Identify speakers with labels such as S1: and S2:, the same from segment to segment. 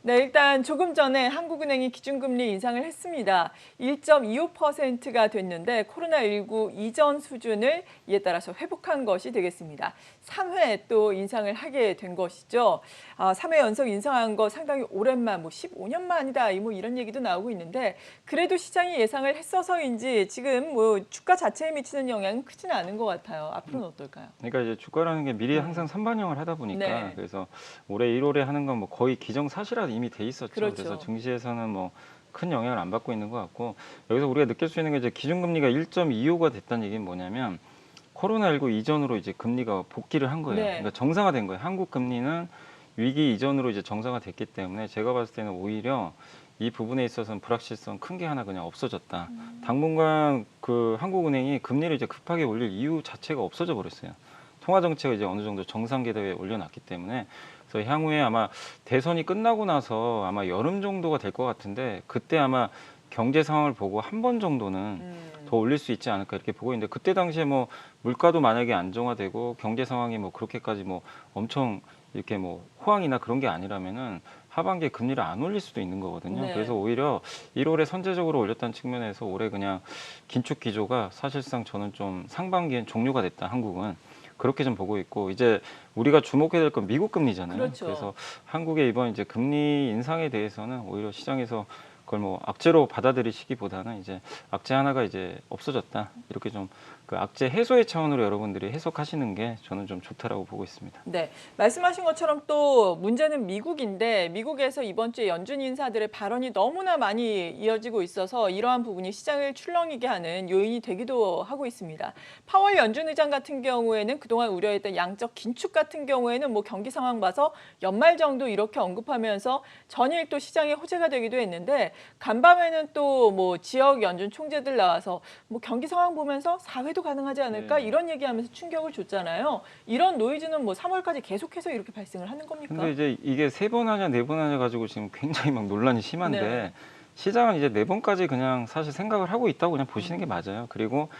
S1: 네, 일단 조금 전에 한국은행이 기준금리 인상을 했습니다. 1.25%가 됐는데 코로나19 이전 수준을 이에 따라서 회복한 것이 되겠습니다. 3회 또 인상을 하게 된 것이죠. 3회 연속 인상한 거 상당히 오랜만, 15년 만이다, 이런 얘기도 나오고 있는데 그래도 시장이 예상을 했어서인지 지금 주가 자체에 미치는 영향은 크지는 않은 것 같아요. 앞으로는 어떨까요?
S2: 그러니까 이제 주가라는 게 미리 항상 선반영을 하다 보니까
S1: 네,
S2: 그래서 올해 1월에 하는 건 뭐 거의 기정사실화 이미 돼 있었죠. 그래서
S1: 그렇죠.
S2: 증시에서는 뭐 큰 영향을 안 받고 있는 것 같고 여기서 우리가 느낄 수 있는 게 이제 기준금리가 1.25가 됐다는 얘기는 뭐냐면 코로나19 이전으로 이제 금리가 복귀를 한 거예요.
S1: 네.
S2: 그러니까 정상화된 거예요. 한국 금리는 위기 이전으로 이제 정상화됐기 때문에 제가 봤을 때는 오히려 이 부분에 있어서는 불확실성 큰 게 하나 그냥 없어졌다. 당분간 그 한국은행이 금리를 이제 급하게 올릴 이유 자체가 없어져 버렸어요. 통화 정책을 이제 어느 정도 정상 궤도에 올려놨기 때문에 그래서 향후에 아마 대선이 끝나고 나서 아마 여름 정도가 될 것 같은데 그때 아마 경제 상황을 보고 한 번 정도는 더 올릴 수 있지 않을까 이렇게 보고 있는데 그때 당시에 뭐 물가도 만약에 안정화되고 경제 상황이 뭐 그렇게까지 뭐 엄청 이렇게 뭐 호황이나 그런 게 아니라면은 하반기에 금리를 안 올릴 수도 있는 거거든요.
S1: 네.
S2: 그래서 오히려 1월에 선제적으로 올렸다는 측면에서 올해 그냥 긴축 기조가 사실상 저는 좀 상반기엔 종료가 됐다. 한국은. 그렇게 좀 보고 있고 이제 우리가 주목해야 될 건 미국 금리잖아요.
S1: 그렇죠.
S2: 그래서 한국의 이번 이제 금리 인상에 대해서는 오히려 시장에서 그걸 뭐 악재로 받아들이시기보다는 이제 악재 하나가 이제 없어졌다. 이렇게 좀 그 악재 해소의 차원으로 여러분들이 해석하시는 게 저는 좀 좋다라고 보고 있습니다.
S1: 네, 말씀하신 것처럼 또 문제는 미국인데 미국에서 이번 주에 연준 인사들의 발언이 너무나 많이 이어지고 있어서 이러한 부분이 시장을 출렁이게 하는 요인이 되기도 하고 있습니다. 파월 연준 의장 같은 경우에는 그동안 우려했던 양적 긴축 같은 경우에는 경기 상황 봐서 연말 정도 이렇게 언급하면서 전일 또 시장의 호재가 되기도 했는데 간밤에는 또 지역 연준 총재들 나와서 경기 상황 보면서 4회도 가능하지 않을까
S2: 네.
S1: 이런 얘기하면서 충격을 줬잖아요. 이런 노이즈는 3월까지 계속해서 이렇게 발생을 하는 겁니까?
S2: 근데 이제 이게 세 번 하냐 네 번 하냐 가지고 지금 굉장히 막 논란이 심한데
S1: 네.
S2: 시장은 이제 네 번까지 그냥 사실 생각을 하고 있다고 그냥 보시는 게 맞아요. 그리고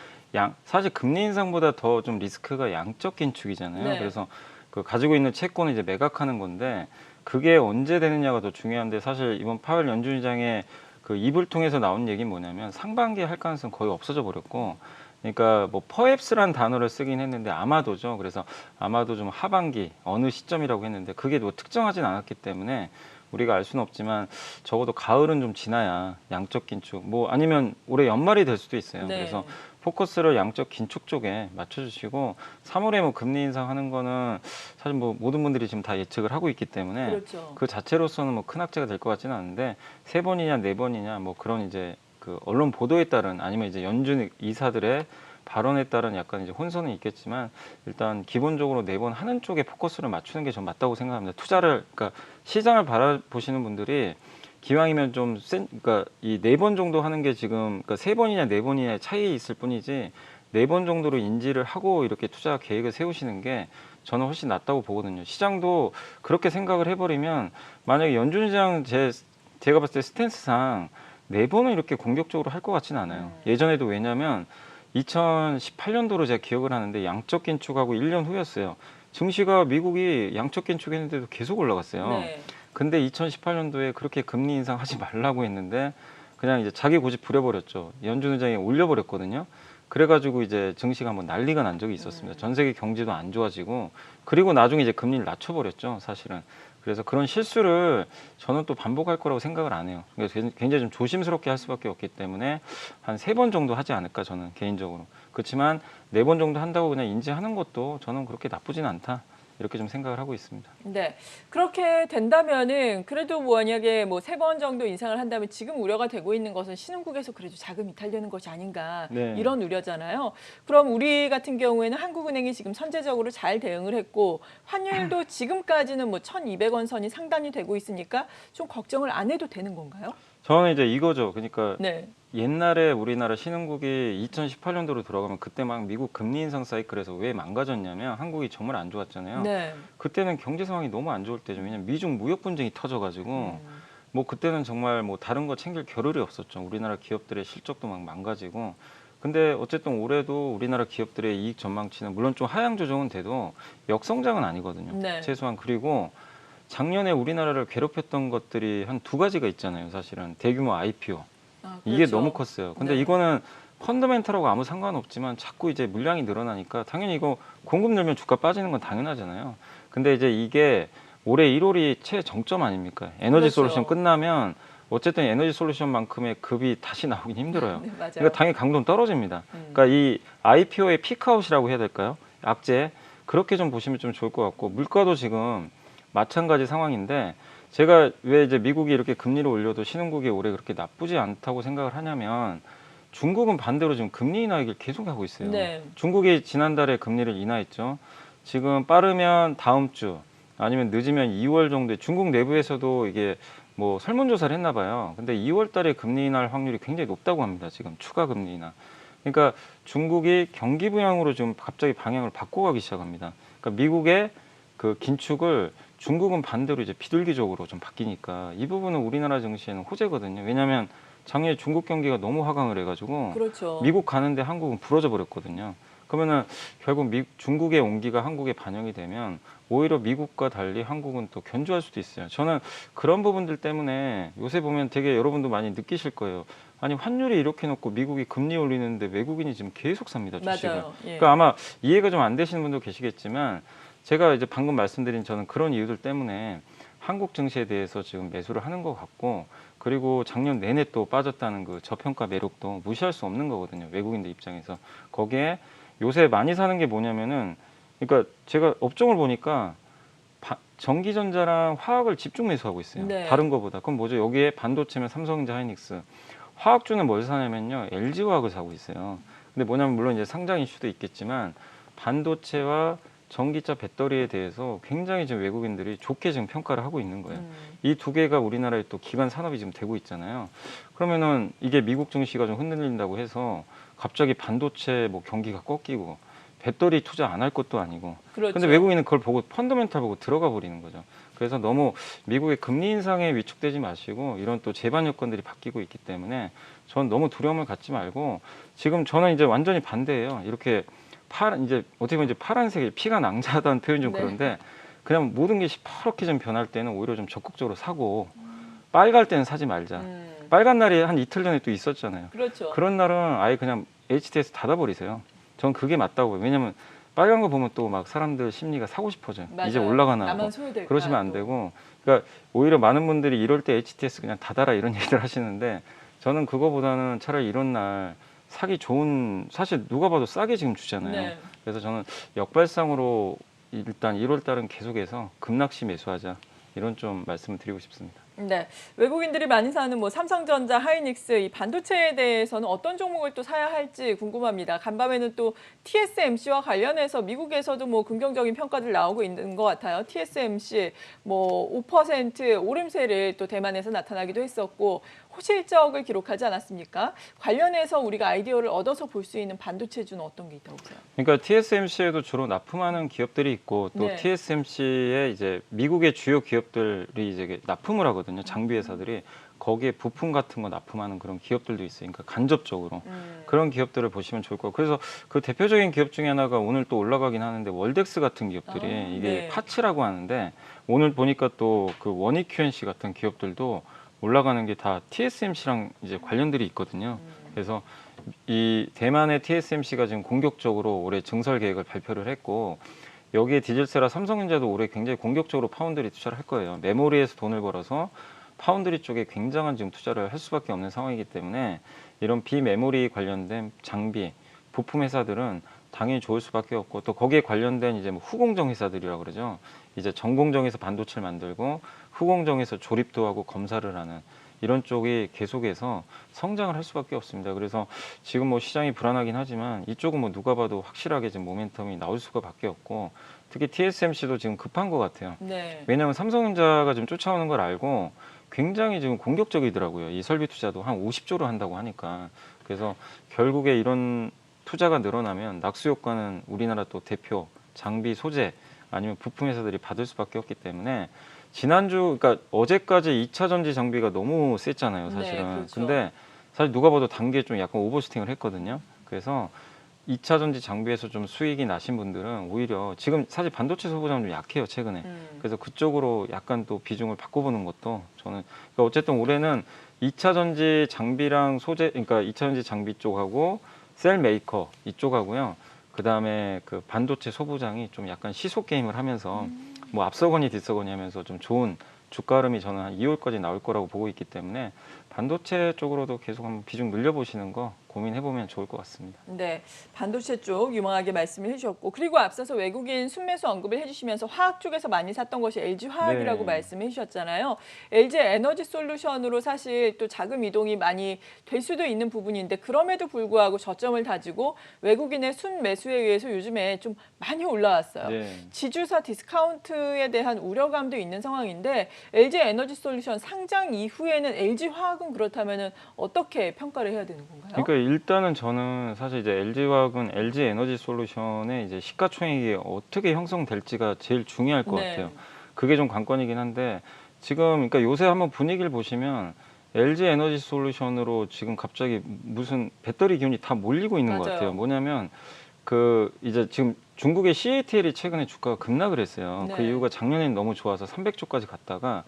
S2: 사실 금리 인상보다 더 좀 리스크가 양적 긴축이잖아요.
S1: 네.
S2: 그래서 그 가지고 있는 채권을 이제 매각하는 건데 그게 언제 되느냐가 더 중요한데 사실 이번 파월 연준의장의 그 입을 통해서 나온 얘기는 뭐냐면 상반기에 할 가능성 거의 없어져 버렸고 그러니까 뭐 perhaps란 단어를 쓰긴 했는데 아마도죠. 그래서 아마도 좀 하반기 어느 시점이라고 했는데 그게 뭐 특정하진 않았기 때문에 우리가 알 수는 없지만 적어도 가을은 좀 지나야 양적 긴축 뭐 아니면 올해 연말이 될 수도 있어요. 그래서
S1: 네.
S2: 포커스를 양적 긴축 쪽에 맞춰주시고 3월에 뭐 금리 인상하는 거는 사실 뭐 모든 분들이 지금 다 예측을 하고 있기 때문에
S1: 그렇죠.
S2: 그 자체로서는 뭐 큰 악재가 될 것 같지는 않은데 세 번이냐 네 번이냐 뭐 그런 이제 그 언론 보도에 따른 아니면 이제 연준 이사들의 발언에 따른 약간 이제 혼선은 있겠지만 일단 기본적으로 네 번 하는 쪽에 포커스를 맞추는 게 전 맞다고 생각합니다. 투자를 그러니까 시장을 바라보시는 분들이 기왕이면 좀 그러니까 이 네 번 정도 하는 게 지금 그러니까 세 번이냐 네 번이냐의 차이 있을 뿐이지 네 번 정도로 인지를 하고 이렇게 투자 계획을 세우시는 게 저는 훨씬 낫다고 보거든요. 시장도 그렇게 생각을 해버리면 만약에 연준시장 제가 봤을 때 스탠스상 네 번은 이렇게 공격적으로 할 것 같지는 않아요. 예전에도 왜냐면 2018년도로 제가 기억을 하는데 양적 긴축하고 1년 후였어요. 증시가 미국이 양적 긴축했는데도 계속 올라갔어요.
S1: 네.
S2: 근데 2018년도에 그렇게 금리 인상하지 말라고 했는데 그냥 이제 자기 고집 부려버렸죠. 연준 의장이 올려버렸거든요. 그래가지고 이제 증시가 한번 난리가 난 적이 있었습니다. 전 세계 경제도 안 좋아지고 그리고 나중에 이제 금리를 낮춰버렸죠. 사실은. 그래서 그런 실수를 저는 또 반복할 거라고 생각을 안 해요. 그래서 굉장히 좀 조심스럽게 할 수밖에 없기 때문에 한 세 번 정도 하지 않을까 저는 개인적으로. 그렇지만 네 번 정도 한다고 그냥 인지하는 것도 저는 그렇게 나쁘진 않다. 이렇게 좀 생각을 하고 있습니다.
S1: 네. 그렇게 된다면은 그래도 만약에 3번 정도 인상을 한다면 지금 우려가 되고 있는 것은 신흥국에서 그래도 자금 이탈되는 것이 아닌가
S2: 네.
S1: 이런 우려잖아요. 그럼 우리 같은 경우에는 한국은행이 지금 선제적으로 잘 대응을 했고 환율도 지금까지는 1,200원 선이 상단이 되고 있으니까 좀 걱정을 안 해도 되는 건가요?
S2: 저는 이제 이거죠. 그러니까
S1: 네.
S2: 옛날에 우리나라 신흥국이 2018년도로 돌아가면 그때 막 미국 금리 인상 사이클에서 왜 망가졌냐면 한국이 정말 안 좋았잖아요.
S1: 네.
S2: 그때는 경제 상황이 너무 안 좋을 때죠. 왜냐면 미중 무역 분쟁이 터져가지고 뭐 그때는 정말 뭐 다른 거 챙길 겨를이 없었죠. 우리나라 기업들의 실적도 막 망가지고. 근데 어쨌든 올해도 우리나라 기업들의 이익 전망치는 물론 좀 하향 조정은 돼도 역성장은 아니거든요.
S1: 네.
S2: 최소한 그리고 작년에 우리나라를 괴롭혔던 것들이 한 두 가지가 있잖아요. 사실은 대규모 IPO.
S1: 아,
S2: 이게
S1: 그렇죠.
S2: 너무 컸어요. 근데
S1: 네.
S2: 이거는 펀더멘탈하고 아무 상관없지만 자꾸 이제 물량이 늘어나니까 당연히 이거 공급 늘면 주가 빠지는 건 당연하잖아요. 근데 이제 이게 올해 1월이 최정점 아닙니까? 에너지
S1: 그렇죠.
S2: 솔루션 끝나면 어쨌든 에너지 솔루션만큼의 급이 다시 나오긴 힘들어요.
S1: 네, 맞아요.
S2: 그러니까 당연히 강도는 떨어집니다.
S1: 음.
S2: 그러니까 이 IPO의 피크아웃이라고 해야 될까요? 악재 그렇게 좀 보시면 좀 좋을 것 같고 물가도 지금 마찬가지 상황인데 제가 왜 이제 미국이 이렇게 금리를 올려도 신흥국이 올해 그렇게 나쁘지 않다고 생각을 하냐면 중국은 반대로 지금 금리 인하 얘기를 계속 하고 있어요.
S1: 네.
S2: 중국이 지난달에 금리를 인하했죠. 지금 빠르면 다음 주 아니면 늦으면 2월 정도에 중국 내부에서도 이게 뭐 설문조사를 했나 봐요. 근데 2월 달에 금리 인하할 확률이 굉장히 높다고 합니다. 지금 추가 금리 인하. 그러니까 중국이 경기 부양으로 지금 갑자기 방향을 바꿔가기 시작합니다. 그러니까 미국의 그 긴축을 중국은 반대로 이제 비둘기적으로 좀 바뀌니까 이 부분은 우리나라 증시에는 호재거든요. 왜냐하면 작년에 중국 경기가 너무 하강을 해가지고
S1: 그렇죠.
S2: 미국 가는데 한국은 부러져 버렸거든요. 그러면은 결국 중국의 온기가 한국에 반영이 되면 오히려 미국과 달리 한국은 또 견조할 수도 있어요. 저는 그런 부분들 때문에 요새 보면 되게 여러분도 많이 느끼실 거예요. 아니 환율이 이렇게 높고 미국이 금리 올리는데 외국인이 지금 계속 삽니다 주식을.
S1: 맞아요. 예.
S2: 그러니까 아마 이해가 좀 안 되시는 분도 계시겠지만 제가 이제 방금 말씀드린 저는 그런 이유들 때문에 한국 증시에 대해서 지금 매수를 하는 것 같고 그리고 작년 내내 또 빠졌다는 그 저평가 매력도 무시할 수 없는 거거든요. 외국인들 입장에서. 거기에 요새 많이 사는 게 뭐냐면은 그러니까 제가 업종을 보니까 전기전자랑 화학을 집중 매수하고 있어요.
S1: 네.
S2: 다른 거보다. 그럼 뭐죠? 여기에 반도체면 삼성전자, 하이닉스. 화학주는 뭘 사냐면요. LG화학을 사고 있어요. 근데 뭐냐면 물론 이제 상장 이슈도 있겠지만 반도체와 전기차 배터리에 대해서 굉장히 지금 외국인들이 좋게 지금 평가를 하고 있는 거예요. 이 두 개가 우리나라의 또 기반 산업이 지금 되고 있잖아요. 그러면은 이게 미국 증시가 좀 흔들린다고 해서 갑자기 반도체 뭐 경기가 꺾이고 배터리 투자 안 할 것도 아니고.
S1: 그렇죠.
S2: 근데 외국인은 그걸 보고 펀더멘탈 보고 들어가 버리는 거죠. 그래서 너무 미국의 금리 인상에 위축되지 마시고 이런 또 제반 여건들이 바뀌고 있기 때문에 전 너무 두려움을 갖지 말고 지금 저는 이제 완전히 반대예요. 이렇게 이제 어떻게 보면 이제 파란색이 피가 낭자하다는 표현 좀
S1: 네.
S2: 그런데 그냥 모든 게 시퍼렇게 좀 변할 때는 오히려 좀 적극적으로 사고 빨갈 때는 사지 말자. 빨간 날이 한 이틀 전에 또 있었잖아요.
S1: 그렇죠.
S2: 그런 날은 아예 그냥 HTS 닫아버리세요. 전 그게 맞다고 해요. 왜냐면 빨간 거 보면 또 막 사람들 심리가 사고 싶어져요.
S1: 맞아요.
S2: 이제 올라가나
S1: 나만
S2: 하고.
S1: 소외될까
S2: 그러시면 안
S1: 또.
S2: 되고. 그러니까 오히려 많은 분들이 이럴 때 HTS 그냥 닫아라 이런 얘기를 하시는데 저는 그거보다는 차라리 이런 날 사기 좋은 사실 누가 봐도 싸게 지금 주잖아요.
S1: 네.
S2: 그래서 저는 역발상으로 일단 1월 달은 계속해서 급락시 매수하자 이런 좀 말씀을 드리고 싶습니다.
S1: 네, 외국인들이 많이 사는 뭐 삼성전자, 하이닉스 이 반도체에 대해서는 어떤 종목을 또 사야 할지 궁금합니다. 간밤에는 또 TSMC와 관련해서 미국에서도 뭐 긍정적인 평가들 나오고 있는 것 같아요. TSMC 뭐 5% 오름세를 또 대만에서 나타나기도 했었고 호실적을 기록하지 않았습니까? 관련해서 우리가 아이디어를 얻어서 볼 수 있는 반도체주는 어떤 게 있다고 보세요?
S2: 그러니까 TSMC에도 주로 납품하는 기업들이 있고 또
S1: 네.
S2: TSMC의 이제 미국의 주요 기업들이 이제 납품을 하거든요. 장비 회사들이 거기에 부품 같은 거 납품하는 그런 기업들도 있어요. 그러니까 간접적으로 그런 기업들을 보시면 좋을 거고 그래서 그 대표적인 기업 중에 하나가 오늘 또 올라가긴 하는데 월덱스 같은 기업들이
S1: 아,
S2: 이게
S1: 네.
S2: 파츠라고 하는데 오늘 보니까 또 그 원익QNC 같은 기업들도 올라가는 게 다 TSMC랑 이제 관련들이 있거든요. 그래서 이 대만의 TSMC가 지금 공격적으로 올해 증설 계획을 발표를 했고 여기에 디젤세라 삼성전자도 올해 굉장히 공격적으로 파운드리 투자를 할 거예요. 메모리에서 돈을 벌어서 파운드리 쪽에 굉장한 지금 투자를 할 수밖에 없는 상황이기 때문에 이런 비메모리 관련된 장비, 부품 회사들은 당연히 좋을 수밖에 없고 또 거기에 관련된 이제 뭐 후공정 회사들이라고 그러죠. 이제 전공정에서 반도체를 만들고 후공정에서 조립도 하고 검사를 하는 이런 쪽이 계속해서 성장을 할 수밖에 없습니다. 그래서 지금 뭐 시장이 불안하긴 하지만 이쪽은 뭐 누가 봐도 확실하게 지금 모멘텀이 나올 수밖에 없고 특히 TSMC도 지금 급한 것 같아요.
S1: 네.
S2: 왜냐하면 삼성전자가 지금 쫓아오는 걸 알고 굉장히 지금 공격적이더라고요. 이 설비 투자도 한 50조로 한다고 하니까. 그래서 결국에 이런 투자가 늘어나면 낙수 효과는 우리나라 또 대표 장비 소재 아니면 부품 회사들이 받을 수밖에 없기 때문에 지난주 그러니까 어제까지 2차 전지 장비가 너무 셌잖아요, 사실은.
S1: 네, 그렇죠.
S2: 근데 사실 누가 봐도 단계 좀 약간 오버슈팅을 했거든요. 그래서 2차 전지 장비에서 좀 수익이 나신 분들은 오히려 지금 사실 반도체 소비자는 좀 약해요 최근에. 그래서 그쪽으로 약간 또 비중을 바꿔보는 것도 저는 그러니까 어쨌든 올해는 2차 전지 장비랑 소재 그러니까 2차 전지 장비 쪽하고 셀 메이커 이쪽하고요. 그 다음에 그 반도체 소부장이 좀 약간 시소 게임을 하면서 뭐 앞서거니 뒤서거니 하면서 좀 좋은 주가 흐름이 저는 한 2월까지 나올 거라고 보고 있기 때문에 반도체 쪽으로도 계속 한번 비중 늘려보시는 거 고민해보면 좋을 것 같습니다.
S1: 네, 반도체 쪽 유망하게 말씀을 해주셨고 그리고 앞서서 외국인 순매수 언급을 해주시면서 화학 쪽에서 많이 샀던 것이 LG화학이라고
S2: 네.
S1: 말씀해 주셨잖아요. LG 에너지 솔루션으로 사실 또 자금 이동이 많이 될 수도 있는 부분인데 그럼에도 불구하고 저점을 다지고 외국인의 순매수에 의해서 요즘에 좀 많이 올라왔어요.
S2: 네.
S1: 지주사 디스카운트에 대한 우려감도 있는 상황인데 LG 에너지 솔루션 상장 이후에는 LG화학은 그렇다면 어떻게 평가를 해야 되는 건가요?
S2: 그러니까 일단은 저는 사실 이제 LG화학은 LG 에너지 솔루션의 이제 시가총액이 어떻게 형성될지가 제일 중요할 것
S1: 네.
S2: 같아요. 그게 좀 관건이긴 한데 지금 그러니까 요새 한번 분위기를 보시면 LG 에너지 솔루션으로 지금 갑자기 무슨 배터리 기운이 다 몰리고 있는 것
S1: 맞아요.
S2: 같아요. 뭐냐면 그 이제 지금 중국의 CATL이 최근에 주가가 급락을 했어요. 그
S1: 네.
S2: 이유가 작년에는 너무 좋아서 300조까지 갔다가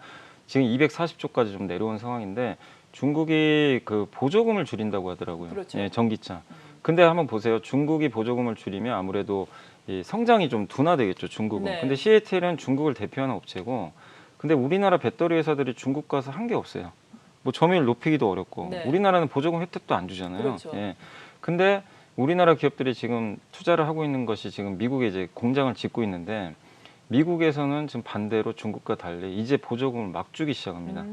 S2: 지금 240조까지 좀 내려온 상황인데 중국이 그 보조금을 줄인다고 하더라고요.
S1: 그렇죠.
S2: 예, 전기차. 근데 한번 보세요. 중국이 보조금을 줄이면 아무래도 이 성장이 좀 둔화되겠죠, 중국은.
S1: 네.
S2: 근데 CATL은 중국을 대표하는 업체고 근데 우리나라 배터리 회사들이 중국 가서 한 게 없어요. 뭐 점유율 높이기도 어렵고
S1: 네.
S2: 우리나라는 보조금 혜택도 안 주잖아요.
S1: 그렇죠.
S2: 예. 근데 우리나라 기업들이 지금 투자를 하고 있는 것이 지금 미국에 이제 공장을 짓고 있는데 미국에서는 지금 반대로 중국과 달리 이제 보조금을 막 주기 시작합니다.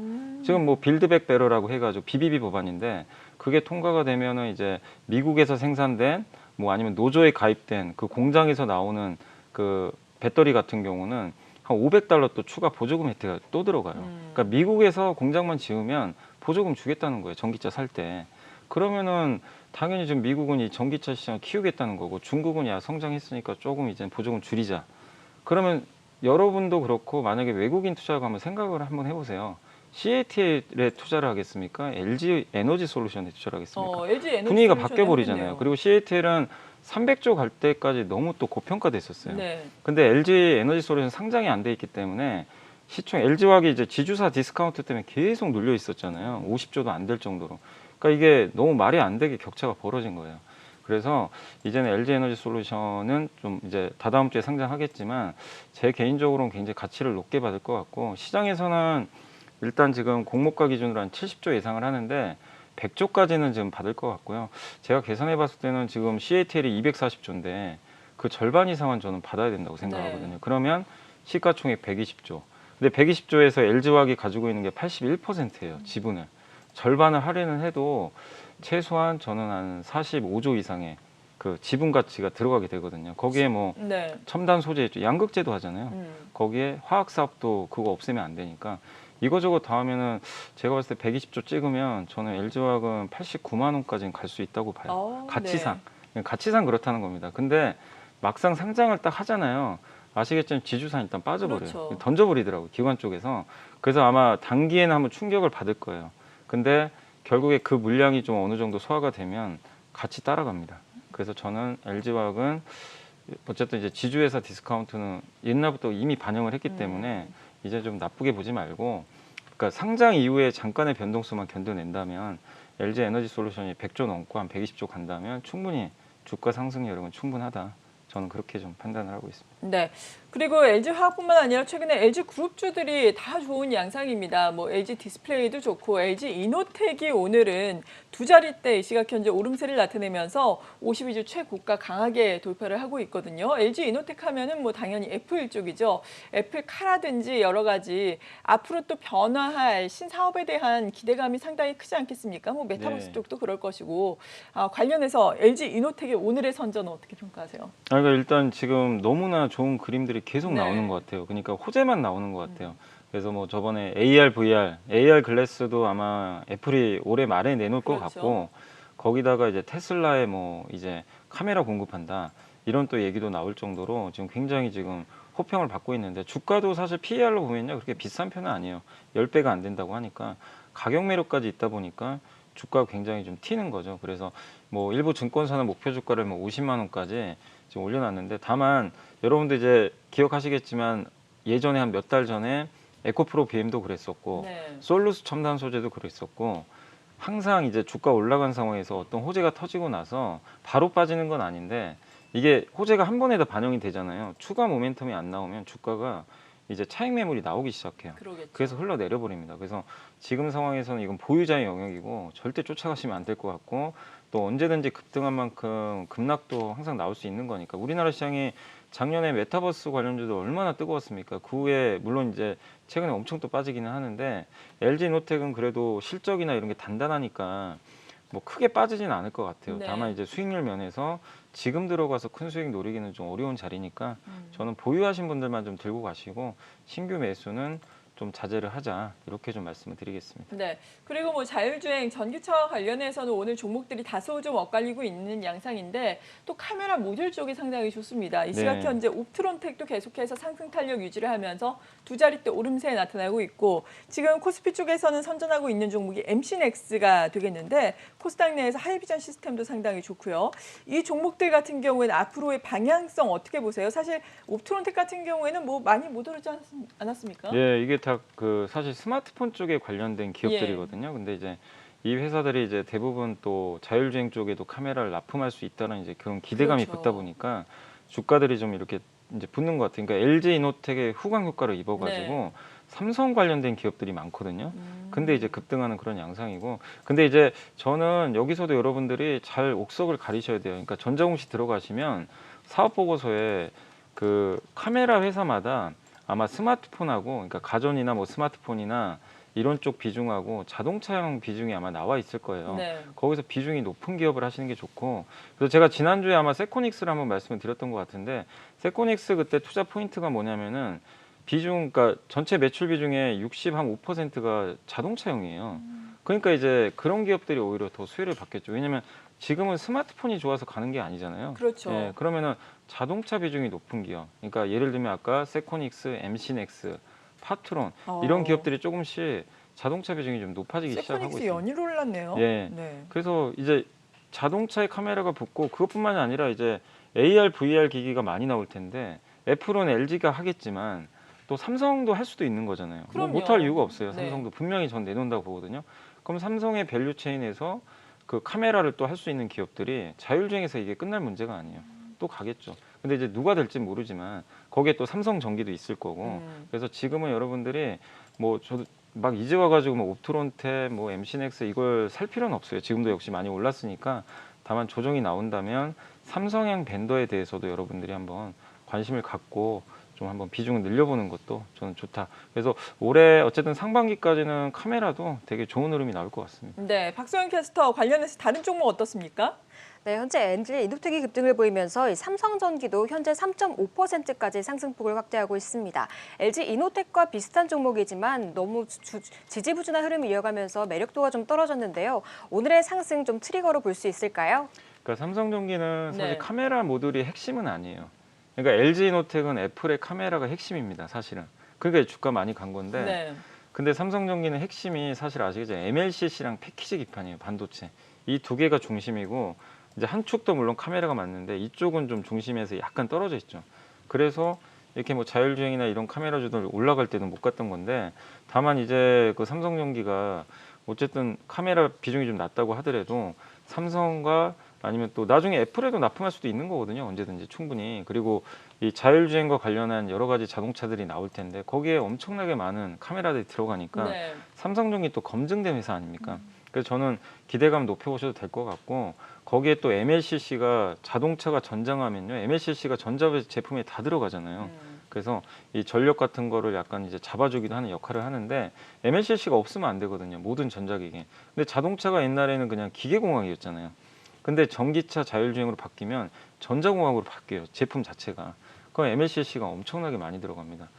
S2: 지금 뭐 빌드백 베러라고 해가지고 BBB 법안인데 그게 통과가 되면은 이제 미국에서 생산된 뭐 아니면 노조에 가입된 그 공장에서 나오는 그 배터리 같은 경우는 한 500달러 또 추가 보조금 혜택이 또 들어가요. 그러니까 미국에서 공장만 지으면 보조금 주겠다는 거예요. 전기차 살 때. 그러면은 당연히 지금 미국은 이 전기차 시장을 키우겠다는 거고 중국은 야 성장했으니까 조금 이제 보조금 줄이자. 그러면 여러분도 그렇고 만약에 외국인 투자가 한번 생각을 한번 해보세요. CATL에 투자를 하겠습니까? LG 에너지 솔루션에 투자를 하겠습니까?
S1: LG 에너지
S2: 분위기가
S1: 솔루션에
S2: 바뀌어 버리잖아요.
S1: 하겠네요.
S2: 그리고 CATL은 300조 갈 때까지 너무 또 고평가됐었어요.
S1: 네.
S2: 근데 LG 에너지 솔루션 상장이 안 돼 있기 때문에 시총 LG화학이 이제 지주사 디스카운트 때문에 계속 눌려 있었잖아요. 50조도 안 될 정도로. 그러니까 이게 너무 말이 안 되게 격차가 벌어진 거예요. 그래서 이제는 LG 에너지 솔루션은 좀 이제 다다음 주에 상장하겠지만 제 개인적으로는 굉장히 가치를 높게 받을 것 같고 시장에서는 일단 지금 공모가 기준으로 한 70조 예상을 하는데 100조까지는 지금 받을 것 같고요. 제가 계산해 봤을 때는 지금 CATL이 240조인데 그 절반 이상은 저는 받아야 된다고 생각하거든요.
S1: 네.
S2: 그러면 시가총액 120조. 근데 120조에서 LG화학이 가지고 있는 게 81%예요. 지분을. 절반을 할인을 해도 최소한 저는 한 45조 이상의 그 지분 가치가 들어가게 되거든요. 거기에 뭐
S1: 네.
S2: 첨단 소재 있죠. 양극재도 하잖아요. 거기에 화학 사업도 그거 없애면 안 되니까 이거저거 다 하면은 제가 봤을 때 120조 찍으면 저는 LG화학은 89만 원까지는 갈 수 있다고 봐요. 가치상. 가치상 그렇다는 겁니다. 근데 막상 상장을 딱 하잖아요. 아시겠지만 지주사 일단 빠져버려요.
S1: 그렇죠.
S2: 던져버리더라고요. 기관 쪽에서. 그래서 아마 단기에는 한번 충격을 받을 거예요. 근데 결국에 그 물량이 좀 어느 정도 소화가 되면 같이 따라갑니다. 그래서 저는 LG화학은 어쨌든 이제 지주회사 디스카운트는 옛날부터 이미 반영을 했기 때문에 이제 좀 나쁘게 보지 말고 그러니까 상장 이후에 잠깐의 변동수만 견뎌낸다면 LG 에너지 솔루션이 100조 넘고 한 120조 간다면 충분히 주가 상승 여력은 충분하다. 저는 그렇게 좀 판단을 하고 있습니다.
S1: 네. 그리고 LG화학뿐만 아니라 최근에 LG그룹주들이 다 좋은 양상입니다. 뭐 LG디스플레이도 좋고 LG이노텍이 오늘은 두 자릿대 시각 현재 오름세를 나타내면서 52주 최고가 강하게 돌파를 하고 있거든요. LG이노텍 하면은 뭐 당연히 애플 쪽이죠. 애플카라든지 여러 가지 앞으로 또 변화할 신사업에 대한 기대감이 상당히 크지 않겠습니까? 뭐 메타버스
S2: 네.
S1: 쪽도 그럴 것이고 관련해서 LG이노텍의 오늘의 선전은 어떻게 평가하세요?
S2: 그러니까 일단 지금 너무나 좋은 그림들이 계속
S1: 네.
S2: 나오는 것 같아요. 그러니까 호재만 나오는 것 같아요. 그래서 뭐 저번에 AR, VR, AR 글래스도 아마 애플이 올해 말에 내놓을 것
S1: 그렇죠.
S2: 같고 거기다가 이제 테슬라에 뭐 이제 카메라 공급한다 이런 또 얘기도 나올 정도로 지금 굉장히 지금 호평을 받고 있는데 주가도 사실 PER로 보면요 그렇게 비싼 편은 아니에요. 10배가 안 된다고 하니까 가격 매력까지 있다 보니까 주가가 굉장히 좀 튀는 거죠. 그래서 뭐 일부 증권사는 목표 주가를 뭐 50만 원까지 지금 올려놨는데, 다만 여러분들 이제 기억하시겠지만 예전에 한 몇 달 전에 에코프로 BM도 그랬었고
S1: 네.
S2: 솔루스 첨단 소재도 그랬었고, 항상 이제 주가 올라간 상황에서 어떤 호재가 터지고 나서 바로 빠지는 건 아닌데, 이게 호재가 한 번에 다 반영이 되잖아요. 추가 모멘텀이 안 나오면 주가가 이제 차익 매물이 나오기 시작해요.
S1: 그러겠죠.
S2: 그래서 흘러내려 버립니다. 그래서 지금 상황에서는 이건 보유자의 영역이고 절대 쫓아가시면 안 될 것 같고, 또 언제든지 급등한 만큼 급락도 항상 나올 수 있는 거니까. 우리나라 시장이 작년에 메타버스 관련주도 얼마나 뜨거웠습니까? 그 후에 물론 이제 최근에 엄청 또 빠지기는 하는데, LG노텍은 그래도 실적이나 이런 게 단단하니까 뭐 크게 빠지진 않을 것 같아요.
S1: 네.
S2: 다만 이제 수익률 면에서 지금 들어가서 큰 수익 노리기는 좀 어려운 자리니까 저는 보유하신 분들만 좀 들고 가시고 신규 매수는 좀 자제를 하자, 이렇게 좀 말씀을 드리겠습니다.
S1: 네. 그리고 뭐 자율주행 전기차와 관련해서는 오늘 종목들이 다소 좀 엇갈리고 있는 양상인데, 또 카메라 모듈 쪽이 상당히 좋습니다. 이 시각
S2: 네.
S1: 현재 옵트론텍도 계속해서 상승 탄력 유지를 하면서 두 자릿대 오름세 나타나고 있고, 지금 코스피 쪽에서는 선전하고 있는 종목이 MC넥스가 되겠는데, 코스닥 내에서 하이비전 시스템도 상당히 좋고요. 이 종목들 같은 경우에는 앞으로의 방향성 어떻게 보세요? 사실 옵트론텍 같은 경우에는 뭐 많이 못 오르지 않았습니까?
S2: 예, 이게 다 그 사실 스마트폰 쪽에 관련된 기업들이거든요. 근데 이제 이 회사들이 이제 대부분 또 자율주행 쪽에도 카메라를 납품할 수 있다는 이제 그런 기대감이
S1: 그렇죠.
S2: 붙다 보니까 주가들이 좀 이렇게 이제 붙는 것 같아요. 그러니까 LG 이노텍의 후광 효과를 입어가지고
S1: 네.
S2: 삼성 관련된 기업들이 많거든요. 근데 이제 급등하는 그런 양상이고, 근데 이제 저는 여기서도 여러분들이 잘 옥석을 가리셔야 돼요. 그러니까 전자공시 들어가시면 사업 보고서에 그 카메라 회사마다 아마 스마트폰하고, 그러니까 가전이나 뭐 스마트폰이나 이런 쪽 비중하고 자동차용 비중이 아마 나와 있을 거예요.
S1: 네.
S2: 거기서 비중이 높은 기업을 하시는 게 좋고, 그래서 제가 지난주에 아마 세코닉스를 한번 말씀을 드렸던 것 같은데, 세코닉스 그때 투자 포인트가 뭐냐면은 비중, 그러니까 전체 매출 비중의 65%가 자동차용이에요. 그러니까 이제 그런 기업들이 오히려 더 수혜를 받겠죠. 왜냐면 지금은 스마트폰이 좋아서 가는 게 아니잖아요.
S1: 그렇죠.
S2: 예, 그러면은 자동차 비중이 높은 기업, 그러니까 예를 들면 아까 세코닉스, MC넥스, 파트론 이런 기업들이 조금씩 자동차 비중이 좀 높아지기 시작하고
S1: 세코닉스
S2: 있습니다.
S1: 연일 올랐네요.
S2: 예.
S1: 네.
S2: 그래서 이제 자동차에 카메라가 붙고, 그것뿐만이 아니라 이제 AR, VR 기기가 많이 나올 텐데, 애플은 LG가 하겠지만 또 삼성도 할 수도 있는 거잖아요. 뭐
S1: 그럼요.
S2: 못할 이유가 없어요.
S1: 네.
S2: 삼성도 분명히 전 내놓는다고 보거든요. 그럼 삼성의 밸류 체인에서 그 카메라를 또 할 수 있는 기업들이 자율주행에서 이게 끝날 문제가 아니에요. 또 가겠죠. 근데 이제 누가 될지 모르지만 거기에 또 삼성 전기도 있을 거고. 그래서 지금은 여러분들이 뭐 저도 막 이제 와가지고 뭐 옵트론테, 뭐 MC넥스 이걸 살 필요는 없어요. 지금도 역시 많이 올랐으니까. 다만 조정이 나온다면 삼성향 밴더에 대해서도 여러분들이 한번 관심을 갖고 좀 한번 비중을 늘려보는 것도 저는 좋다. 그래서 올해 어쨌든 상반기까지는 카메라도 되게 좋은 흐름이 나올 것 같습니다.
S1: 네, 박소영 캐스터 관련해서 다른 종목 어떻습니까?
S3: 네, 현재 LG 이노텍이 급등을 보이면서 이 삼성전기도 현재 3.5%까지 상승폭을 확대하고 있습니다. LG 이노텍과 비슷한 종목이지만 너무 지지부진한 흐름을 이어가면서 매력도가 좀 떨어졌는데요. 오늘의 상승 좀 트리거로 볼 수 있을까요?
S2: 그러니까 삼성전기는 사실
S1: 네.
S2: 카메라 모듈이 핵심은 아니에요. 그러니까 LG이노텍은 애플의 카메라가 핵심입니다, 사실은. 그러니까 주가 많이 간 건데.
S1: 네.
S2: 근데 삼성전기는 핵심이 사실 아시겠죠? MLCC랑 패키지 기판이에요, 반도체. 이 두 개가 중심이고, 이제 한 축도 물론 카메라가 맞는데 이쪽은 좀 중심에서 약간 떨어져 있죠. 그래서 이렇게 뭐 자율주행이나 이런 카메라주들 올라갈 때는 못 갔던 건데, 다만 이제 그 삼성전기가 어쨌든 카메라 비중이 좀 낮다고 하더라도 삼성과 아니면 또 나중에 애플에도 납품할 수도 있는 거거든요. 언제든지 충분히. 그리고 이 자율주행과 관련한 여러 가지 자동차들이 나올 텐데 거기에 엄청나게 많은 카메라들이 들어가니까
S1: 네.
S2: 삼성전기 또 검증된 회사 아닙니까? 그래서 저는 기대감 높여보셔도 될 것 같고, 거기에 또 MLCC가 자동차가 전장하면요, MLCC가 전자 제품에 다 들어가잖아요. 그래서 이 전력 같은 거를 약간 이제 잡아주기도 하는 역할을 하는데, MLCC가 없으면 안 되거든요, 모든 전자기기. 근데 자동차가 옛날에는 그냥 기계공학이었잖아요. 근데 전기차 자율주행으로 바뀌면 전자공학으로 바뀌어요, 제품 자체가. 그럼 MLCC가 엄청나게 많이 들어갑니다.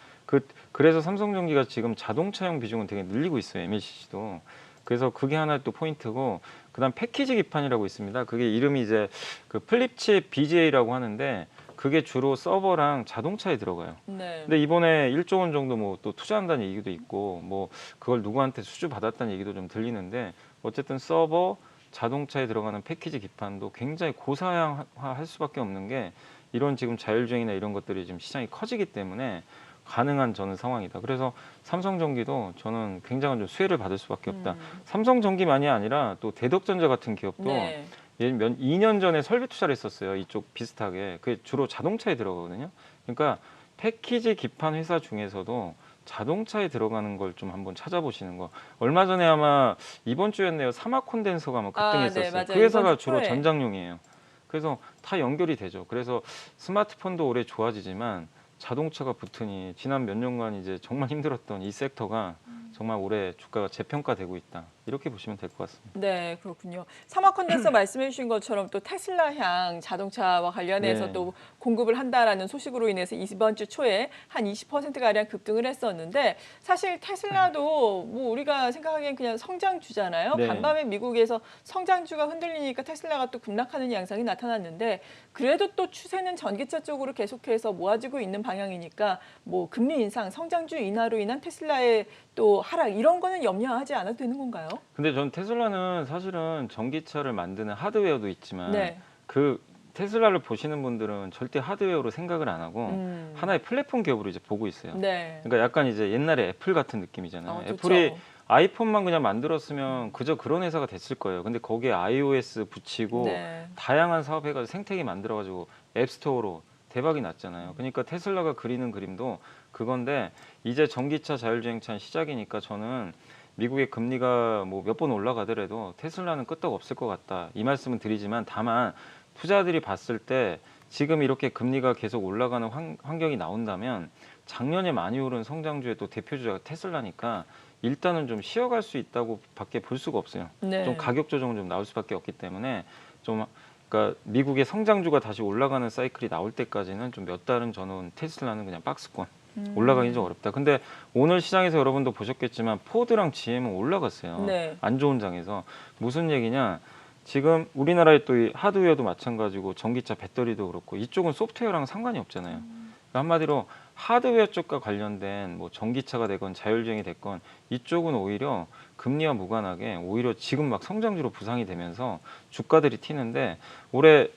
S2: 그래서 삼성전기가 지금 자동차용 비중은 되게 늘리고 있어요, MLCC도. 그래서 그게 하나 또 포인트고, 그다음 패키지 기판이라고 있습니다. 그게 이름이 이제 그 플립칩 BGA라고 하는데, 그게 주로 서버랑 자동차에 들어가요.
S1: 네.
S2: 근데 이번에 1조 원 정도 뭐 또 투자한다는 얘기도 있고 뭐 그걸 누구한테 수주 받았다는 얘기도 좀 들리는데 어쨌든 서버, 자동차에 들어가는 패키지 기판도 굉장히 고사양화할 수밖에 없는 게 이런 지금 자율주행이나 이런 것들이 지금 시장이 커지기 때문에 가능한 저는 상황이다. 그래서 삼성전기도 저는 굉장한 좀 수혜를 받을 수밖에 없다. 삼성전기만이 아니라 또 대덕전자 같은 기업도
S1: 네.
S2: 2년 전에 설비 투자를 했었어요. 이쪽 비슷하게. 그게 주로 자동차에 들어가거든요. 그러니까 패키지 기판 회사 중에서도 자동차에 들어가는 걸 좀 한번 찾아보시는 거. 얼마 전에 아마 이번 주였네요. 사막 콘덴서가 아마 급등했었어요.
S1: 네, 맞아요.
S2: 그 회사가
S1: 이번 주
S2: 주로
S1: 초에.
S2: 전장용이에요. 그래서 다 연결이 되죠. 그래서 스마트폰도 올해 좋아지지만 자동차가 붙으니 지난 몇 년간 이제 정말 힘들었던 이 섹터가 정말 올해 주가가 재평가되고 있다. 이렇게 보시면 될 것 같습니다.
S1: 네, 그렇군요. 사막컨덴서 말씀해 주신 것처럼 또 테슬라향 자동차와 관련해서
S2: 네.
S1: 또 공급을 한다라는 소식으로 인해서 이번 주 초에 한 20%가량 급등을 했었는데 사실 테슬라도 뭐 우리가 생각하기엔 그냥 성장주잖아요.
S2: 네.
S1: 간밤에 미국에서 성장주가 흔들리니까 테슬라가 또 급락하는 양상이 나타났는데 그래도 또 추세는 전기차 쪽으로 계속해서 모아지고 있는 방향이니까 뭐 금리 인상, 성장주 인하로 인한 테슬라의 또 하락 이런 거는 염려하지 않아도 되는 건가요?
S2: 근데 전 테슬라는 사실은 전기차를 만드는 하드웨어도 있지만
S1: 네.
S2: 그 테슬라를 보시는 분들은 절대 하드웨어로 생각을 안 하고 하나의 플랫폼 기업으로 이제 보고 있어요.
S1: 네.
S2: 그러니까 약간 이제 옛날에 애플 같은 느낌이잖아요.
S1: 좋죠.
S2: 애플이 아이폰만 그냥 만들었으면 그저 그런 회사가 됐을 거예요. 근데 거기에 iOS 붙이고
S1: 네.
S2: 다양한 사업해가지고 생태계 만들어가지고 앱스토어로 대박이 났잖아요. 그러니까 테슬라가 그리는 그림도 그건데 이제 전기차 자율주행차는 시작이니까 저는 미국의 금리가 뭐 몇 번 올라가더라도 테슬라는 끄떡 없을 것 같다. 이 말씀은 드리지만 다만 투자들이 봤을 때 지금 이렇게 금리가 계속 올라가는 환경이 나온다면 작년에 많이 오른 성장주의 또 대표주자가 테슬라니까 일단은 좀 쉬어갈 수 있다고 밖에 볼 수가 없어요.
S1: 네.
S2: 좀 가격 조정은 좀 나올 수밖에 없기 때문에 좀 그러니까 미국의 성장주가 다시 올라가는 사이클이 나올 때까지는 좀 몇 달은 저는 테슬라는 그냥 박스권 올라가기 좀 어렵다. 근데 오늘 시장에서 여러분도 보셨겠지만 포드랑 GM은 올라갔어요.
S1: 네.
S2: 안 좋은 장에서 무슨 얘기냐? 지금 우리나라의 또 이 하드웨어도 마찬가지고 전기차 배터리도 그렇고 이쪽은 소프트웨어랑 상관이 없잖아요. 그러니까 한마디로 하드웨어 쪽과 관련된 뭐 전기차가 되건 자율주행이 됐건 이쪽은 오히려 금리와 무관하게 오히려 지금 막 성장주로 부상이 되면서 주가들이 튀는데 올해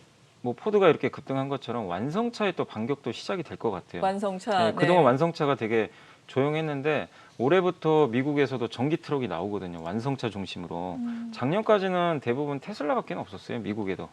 S2: 뭐 포드가 이렇게 급등한 것처럼 완성차의 또 반격도 시작이 될 것 같아요.
S1: 완성차.
S2: 네, 그동안 완성차가 되게 조용했는데 올해부터 미국에서도 전기 트럭이 나오거든요. 완성차 중심으로. 작년까지는 대부분 테슬라밖에 없었어요. 미국에도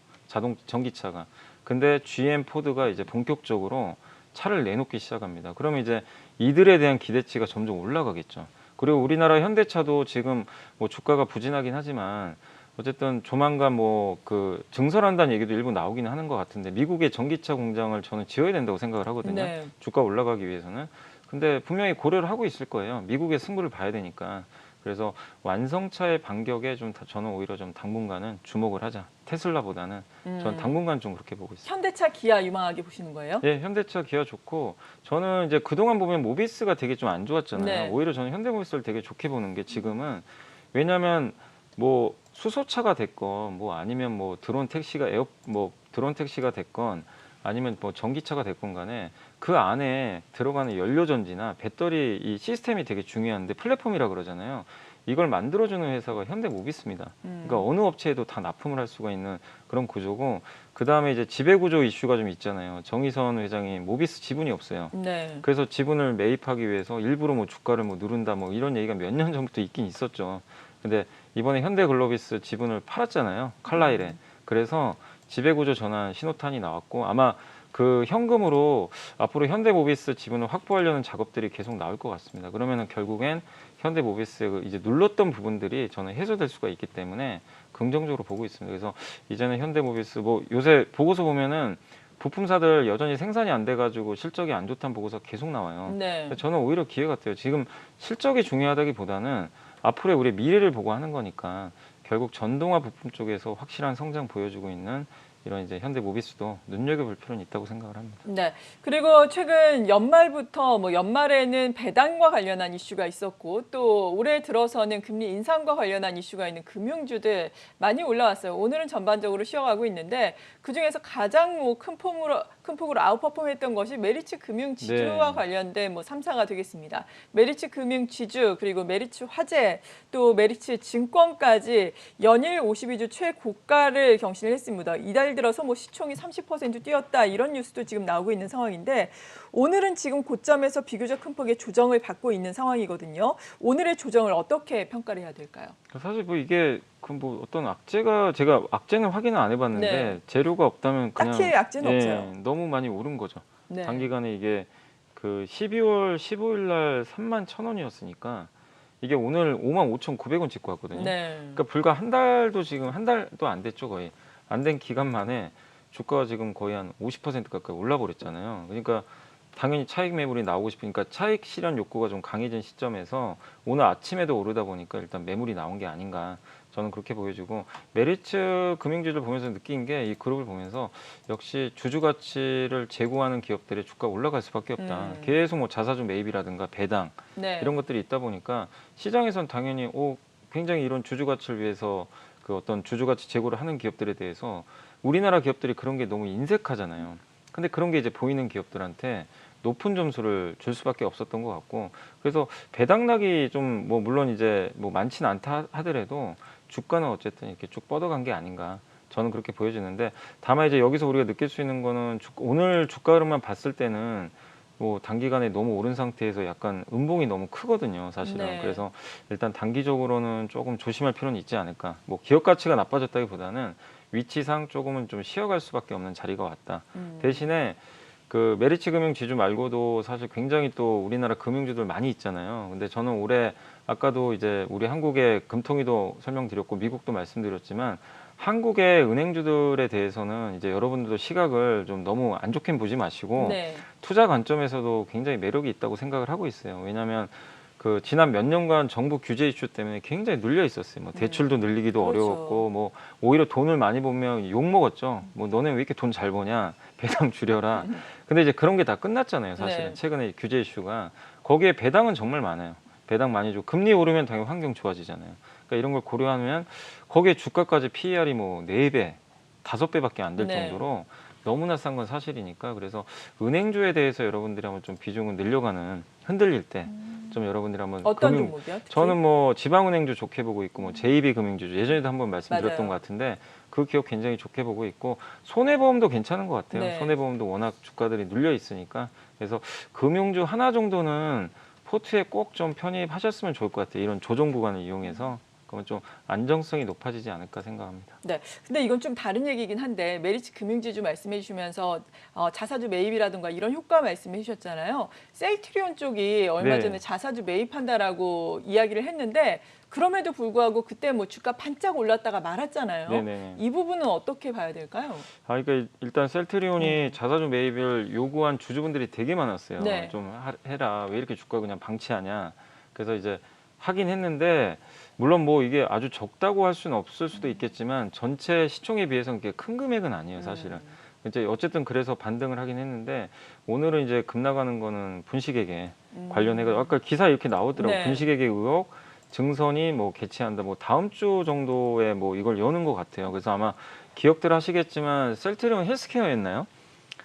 S2: 전기차가. 근데 GM 포드가 이제 본격적으로 차를 내놓기 시작합니다. 그러면 이제 이들에 대한 기대치가 점점 올라가겠죠. 그리고 우리나라 현대차도 지금 뭐 주가가 부진하긴 하지만 어쨌든 조만간 뭐 그 증설한다는 얘기도 일부 나오기는 하는 것 같은데 미국의 전기차 공장을 저는 지어야 된다고 생각을 하거든요.
S1: 네.
S2: 주가 올라가기 위해서는. 근데 분명히 고려를 하고 있을 거예요. 미국의 승부를 봐야 되니까. 그래서 완성차의 반격에 좀 저는 오히려 좀 당분간은 주목을 하자. 테슬라보다는 전 당분간 좀 그렇게 보고 있어요.
S1: 현대차, 기아 유망하게 보시는 거예요?
S2: 예, 현대차 기아 좋고 저는 이제 그동안 보면 모비스가 되게 좀 안 좋았잖아요.
S1: 네.
S2: 오히려 저는 현대모비스를 되게 좋게 보는 게 지금은 왜냐하면 뭐 수소차가 됐건 뭐 아니면 뭐 드론 택시가 드론 택시가 됐건 아니면 뭐 전기차가 됐건 간에 그 안에 들어가는 연료전지나 배터리 이 시스템이 되게 중요한데 플랫폼이라 그러잖아요. 이걸 만들어주는 회사가 현대모비스입니다. 그러니까 어느 업체에도 다 납품을 할 수가 있는 그런 구조고 그 다음에 이제 지배구조 이슈가 좀 있잖아요. 정의선 회장이 모비스 지분이 없어요.
S1: 네.
S2: 그래서 지분을 매입하기 위해서 일부러 뭐 주가를 뭐 누른다 뭐 이런 얘기가 몇 년 전부터 있긴 있었죠. 근데 이번에 현대글로비스 지분을 팔았잖아요. 칼라일에. 그래서 지배구조 전환 신호탄이 나왔고 아마 그 현금으로 앞으로 현대모비스 지분을 확보하려는 작업들이 계속 나올 것 같습니다. 그러면은 결국엔 현대모비스의 이제 눌렀던 부분들이 저는 해소될 수가 있기 때문에 긍정적으로 보고 있습니다. 그래서 이제는 현대모비스 뭐 요새 보고서 보면은 부품사들 여전히 생산이 안 돼가지고 실적이 안 좋다는 보고서 계속 나와요.
S1: 네.
S2: 저는 오히려 기회 같아요. 지금 실적이 중요하다기보다는 앞으로의 우리 미래를 보고 하는 거니까 결국 전동화 부품 쪽에서 확실한 성장 보여주고 있는 이런 이제 현대모비스도 눈여겨볼 필요는 있다고 생각을 합니다.
S1: 네. 그리고 최근 연말부터 뭐 연말에는 배당과 관련한 이슈가 있었고 또 올해 들어서는 금리 인상과 관련한 이슈가 있는 금융주들 많이 올라왔어요. 오늘은 전반적으로 쉬어가고 있는데 그 중에서 가장 뭐 큰 큰 폭으로 아웃퍼폼했던 것이 메리츠 금융 지주와
S2: 네.
S1: 관련된 뭐 3사가 되겠습니다. 메리츠 금융 지주 그리고 메리츠 화재 또 메리츠 증권까지 연일 52주 최고가를 경신을 했습니다. 이달 들어서 뭐 시총이 30% 뛰었다 이런 뉴스도 지금 나오고 있는 상황인데 오늘은 지금 고점에서 비교적 큰 폭의 조정을 받고 있는 상황이거든요. 오늘의 조정을 어떻게 평가를 해야 될까요?
S2: 사실 뭐 이게 그 뭐 어떤 악재가 제가 악재는 확인을 안 해봤는데
S1: 네.
S2: 재료가 없다면 그냥
S1: 딱히 악재는 없어요.
S2: 너무 많이 오른 거죠.
S1: 네.
S2: 단기간에 이게 그 12월 15일 날 31,000원이었으니까 이게 오늘 55,900원 찍고 왔거든요.
S1: 네.
S2: 그러니까 불과 한 달도 지금 한 달도 안 됐죠 거의 안 된 기간 만에 주가가 지금 거의 한 50% 가까이 올라 버렸잖아요. 그러니까 당연히 차익 매물이 나오고 싶으니까 차익 실현 욕구가 좀 강해진 시점에서 오늘 아침에도 오르다 보니까 일단 매물이 나온 게 아닌가 저는 그렇게 보여지고 메리츠 금융주를 보면서 느낀 게 이 그룹을 보면서 역시 주주 가치를 제고하는 기업들의 주가 올라갈 수밖에 없다. 계속 뭐 자사주 매입이라든가 배당
S1: 네.
S2: 이런 것들이 있다 보니까 시장에선 당연히 굉장히 이런 주주 가치를 위해서 그 어떤 주주 가치 제고를 하는 기업들에 대해서 우리나라 기업들이 그런 게 너무 인색하잖아요. 근데 그런 게 이제 보이는 기업들한테 높은 점수를 줄 수밖에 없었던 것 같고 그래서 배당락이 좀 뭐 물론 이제 뭐 많지는 않다 하더라도 주가는 어쨌든 이렇게 쭉 뻗어간 게 아닌가 저는 그렇게 보여지는데 다만 이제 여기서 우리가 느낄 수 있는 거는 오늘 주가 흐름만 봤을 때는 뭐 단기간에 너무 오른 상태에서 약간 음봉이 너무 크거든요, 사실은.
S1: 네.
S2: 그래서 일단 단기적으로는 조금 조심할 필요는 있지 않을까. 뭐 기업 가치가 나빠졌다기보다는 위치상 조금은 좀 쉬어갈 수밖에 없는 자리가 왔다. 대신에 그 메리츠 금융 지주 말고도 사실 굉장히 또 우리나라 금융주들 많이 있잖아요. 근데 저는 올해 아까도 이제 우리 한국의 금통위도 설명드렸고 미국도 말씀드렸지만 한국의 은행주들에 대해서는 이제 여러분들도 시각을 좀 너무 안 좋게 보지 마시고
S1: 네.
S2: 투자 관점에서도 굉장히 매력이 있다고 생각을 하고 있어요. 왜냐하면 그 지난 몇 년간 정부 규제 이슈 때문에 굉장히 눌려 있었어요. 뭐 대출도 늘리기도
S1: 그렇죠.
S2: 어려웠고 뭐 오히려 돈을 많이 벌면 욕 먹었죠. 뭐 너네 왜 이렇게 돈 잘 버냐? 배당 줄여라. 근데 이제 그런 게 다 끝났잖아요. 사실은
S1: 네.
S2: 최근에 규제 이슈가 거기에 배당은 정말 많아요. 배당 많이 주고 금리 오르면 당연히 환경 좋아지잖아요. 그러니까 이런 걸 고려하면 거기에 주가까지 PER이 뭐 4배, 5배밖에 안 될
S1: 네.
S2: 정도로 너무나 싼 건 사실이니까 그래서 은행주에 대해서 여러분들이 한번 좀 비중을 늘려가는 흔들릴 때 좀 여러분들이 한번
S1: 어떤 종목이요? 특히?
S2: 저는 뭐 지방은행주 좋게 보고 있고 뭐 JB금융주 예전에도 한번 말씀드렸던
S1: 맞아요.
S2: 것 같은데 그 기업 굉장히 좋게 보고 있고 손해보험도 괜찮은 것 같아요.
S1: 네.
S2: 손해보험도 워낙 주가들이 눌려 있으니까 그래서 금융주 하나 정도는 포트에 꼭 좀 편입하셨으면 좋을 것 같아요. 이런 조정 구간을 이용해서 그러면 좀 안정성이 높아지지 않을까 생각합니다.
S1: 네. 근데 이건 좀 다른 얘기긴 한데 메리츠 금융지주 말씀해 주시면서 자사주 매입이라든가 이런 효과 말씀해 주셨잖아요. 셀트리온 쪽이 얼마
S2: 네.
S1: 전에 자사주 매입한다라고 이야기를 했는데 그럼에도 불구하고 그때 뭐 주가 반짝 올랐다가 말았잖아요.
S2: 네네.
S1: 이 부분은 어떻게 봐야 될까요?
S2: 그러니까 일단 셀트리온이 자사주 매입을 요구한 주주분들이 되게 많았어요.
S1: 네.
S2: 좀 해라. 왜 이렇게 주가 그냥 방치하냐. 그래서 이제 하긴 했는데 물론 뭐 이게 아주 적다고 할 수는 없을 수도 있겠지만 전체 시총에 비해서는 그게 큰 금액은 아니에요, 사실은. 이제 어쨌든 그래서 반등을 하긴 했는데 오늘은 이제 급 나가는 거는 분식회계 관련해서 아까 기사 이렇게 나오더라고.
S1: 네.
S2: 분식회계 의혹 증선이 뭐 개최한다. 뭐 다음 주 정도에 뭐 이걸 여는 것 같아요. 그래서 아마 기억들 하시겠지만 셀트리온 헬스케어였나요?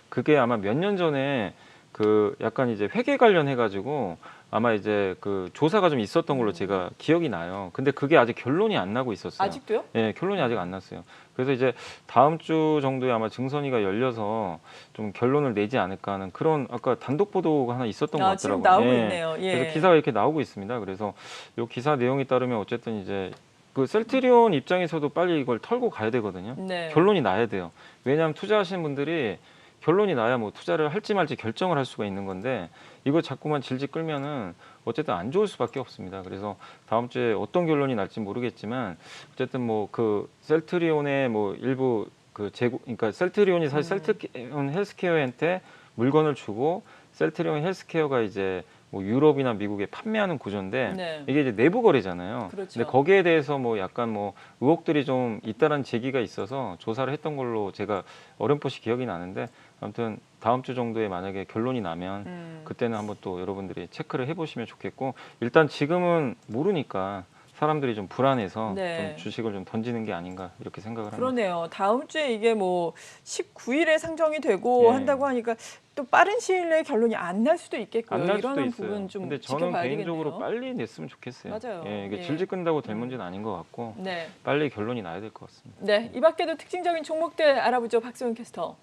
S2: 그게 아마 몇 년 전에 그 약간 이제 회계 관련해 가지고 아마 이제 그 조사가 좀 있었던 걸로 제가 기억이 나요. 근데 그게 아직 결론이 안 나고 있었어요.
S1: 아직도요?
S2: 예, 결론이 아직 안 났어요. 그래서 이제 다음 주 정도에 아마 증선위가 열려서 좀 결론을 내지 않을까 하는 그런 아까 단독 보도가 하나 있었던 것
S1: 지금
S2: 같더라고요.
S1: 나오고
S2: 예.
S1: 있네요. 예.
S2: 그래서 기사가 이렇게 나오고 있습니다. 그래서 이 기사 내용에 따르면 어쨌든 이제 그 셀트리온 입장에서도 빨리 이걸 털고 가야 되거든요.
S1: 네.
S2: 결론이 나야 돼요. 왜냐하면 투자하시는 분들이 결론이 나야 뭐 투자를 할지 말지 결정을 할 수가 있는 건데 이거 자꾸만 질질 끌면은 어쨌든 안 좋을 수밖에 없습니다. 그래서 다음 주에 어떤 결론이 날지 모르겠지만 어쨌든 뭐 그 셀트리온의 뭐 일부 그 재고 그러니까 셀트리온이 사실 셀트리온 헬스케어한테 물건을 주고 셀트리온 헬스케어가 이제 뭐 유럽이나 미국에 판매하는 구조인데
S1: 네.
S2: 이게 이제 내부 거래잖아요.
S1: 그렇죠.
S2: 근데 거기에 대해서 뭐 약간 뭐 의혹들이 좀 있다라는 제기가 있어서 조사를 했던 걸로 제가 어렴풋이 기억이 나는데 아무튼 다음 주 정도에 만약에 결론이 나면 그때는 한번 또 여러분들이 체크를 해보시면 좋겠고 일단 지금은 모르니까 사람들이 좀 불안해서
S1: 네.
S2: 좀 주식을 좀 던지는 게 아닌가 이렇게 생각을 합니다.
S1: 그러네요. 다음 주에 이게 뭐 19일에 상정이 되고
S2: 예.
S1: 한다고 하니까 또 빠른 시일 내에 결론이 안 날 수도 있겠고요.
S2: 안 날 수도
S1: 이러는
S2: 있어요.
S1: 부분 좀
S2: 근데 저는
S1: 지켜봐야
S2: 개인적으로
S1: 되겠네요.
S2: 빨리 냈으면 좋겠어요.
S1: 맞아요.
S2: 예, 이게
S1: 예.
S2: 질질 끈다고 될 문제는 아닌 것 같고
S1: 네.
S2: 빨리 결론이 나야 될 것 같습니다.
S1: 네, 이 밖에도 특징적인 종목들 알아보죠. 박수은 캐스터.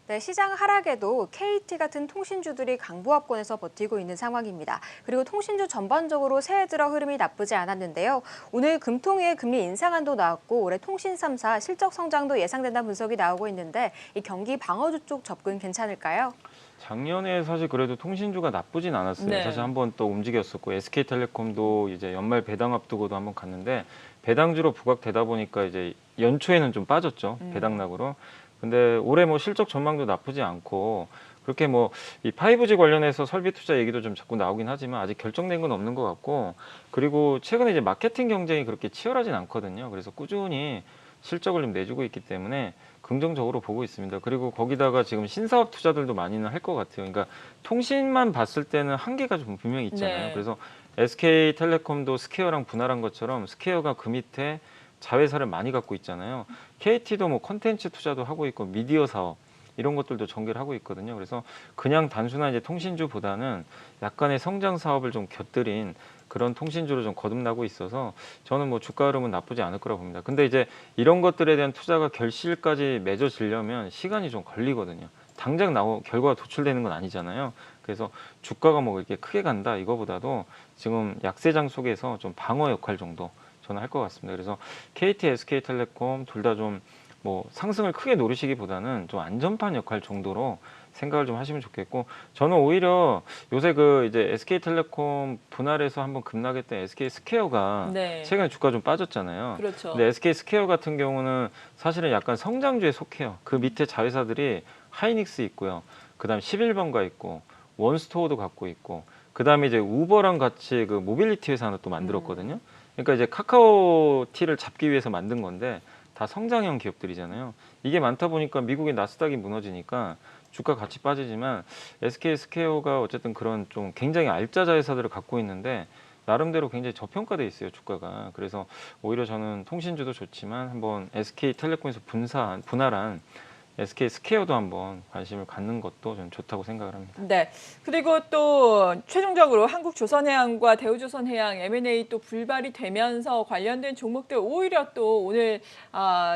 S3: 네, 시장 하락에도 KT 같은 통신주들이 강보합권에서 버티고 있는 상황입니다. 그리고 통신주 전반적으로 새해 들어 흐름이 나쁘지 않았는데요. 오늘 금통위의 금리 인상안도 나왔고 올해 통신 3사 실적 성장도 예상된다는 분석이 나오고 있는데 이 경기 방어주 쪽 접근 괜찮을까요?
S2: 작년에 사실 그래도 통신주가 나쁘진 않았어요.
S1: 네.
S2: 사실 한번 또 움직였었고 SK텔레콤도 이제 연말 배당 앞두고도 한번 갔는데 배당주로 부각되다 보니까 이제 연초에는 좀 빠졌죠. 배당락으로. 근데 올해 뭐 실적 전망도 나쁘지 않고 그렇게 뭐 이 5G 관련해서 설비 투자 얘기도 좀 자꾸 나오긴 하지만 아직 결정된 건 없는 것 같고 그리고 최근에 이제 마케팅 경쟁이 그렇게 치열하진 않거든요. 그래서 꾸준히 실적을 좀 내주고 있기 때문에 긍정적으로 보고 있습니다. 그리고 거기다가 지금 신사업 투자들도 많이는 할 것 같아요. 그러니까 통신만 봤을 때는 한계가 좀 분명히 있잖아요.
S1: 네.
S2: 그래서 SK텔레콤도 스퀘어랑 분할한 것처럼 스퀘어가 그 밑에 자회사를 많이 갖고 있잖아요. KT도 뭐 콘텐츠 투자도 하고 있고 미디어 사업 이런 것들도 전개를 하고 있거든요. 그래서 그냥 단순한 이제 통신주보다는 약간의 성장 사업을 좀 곁들인 그런 통신주로 좀 거듭나고 있어서 저는 뭐 주가 흐름은 나쁘지 않을 거라고 봅니다. 근데 이제 이런 것들에 대한 투자가 결실까지 맺어지려면 시간이 좀 걸리거든요. 당장 결과가 도출되는 건 아니잖아요. 그래서 주가가 뭐 이렇게 크게 간다 이거보다도 지금 약세장 속에서 좀 방어 역할 정도 저는 할 것 같습니다. 그래서 KT, SK텔레콤 둘 다 좀 뭐 상승을 크게 노리시기보다는 좀 안전판 역할 정도로 생각을 좀 하시면 좋겠고 저는 오히려 요새 그 이제 SK텔레콤 분할해서 한번 급락했던 SK스퀘어가
S1: 네.
S2: 최근에 주가 좀 빠졌잖아요.
S1: 그렇죠.
S2: 근데 SK스퀘어 같은 경우는 사실은 약간 성장주에 속해요. 그 밑에 자회사들이 하이닉스 있고요. 그다음 11번가 있고 원스토어도 갖고 있고 그다음에 이제 우버랑 같이 그 모빌리티 회사 하나 또 만들었거든요. 그러니까 이제 카카오티를 잡기 위해서 만든 건데 다 성장형 기업들이잖아요. 이게 많다 보니까 미국의 나스닥이 무너지니까 주가 같이 빠지지만 SK스퀘어가 어쨌든 그런 좀 굉장히 알짜자 회사들을 갖고 있는데 나름대로 굉장히 저평가돼 있어요 주가가. 그래서 오히려 저는 통신주도 좋지만 한번 SK텔레콤에서 분할한 SK스퀘어도 한번 관심을 갖는 것도 좀 좋다고 생각을 합니다.
S1: 네. 그리고 또 최종적으로 한국조선해양과 대우조선해양 M&A 또 불발이 되면서 관련된 종목들 오히려 또 오늘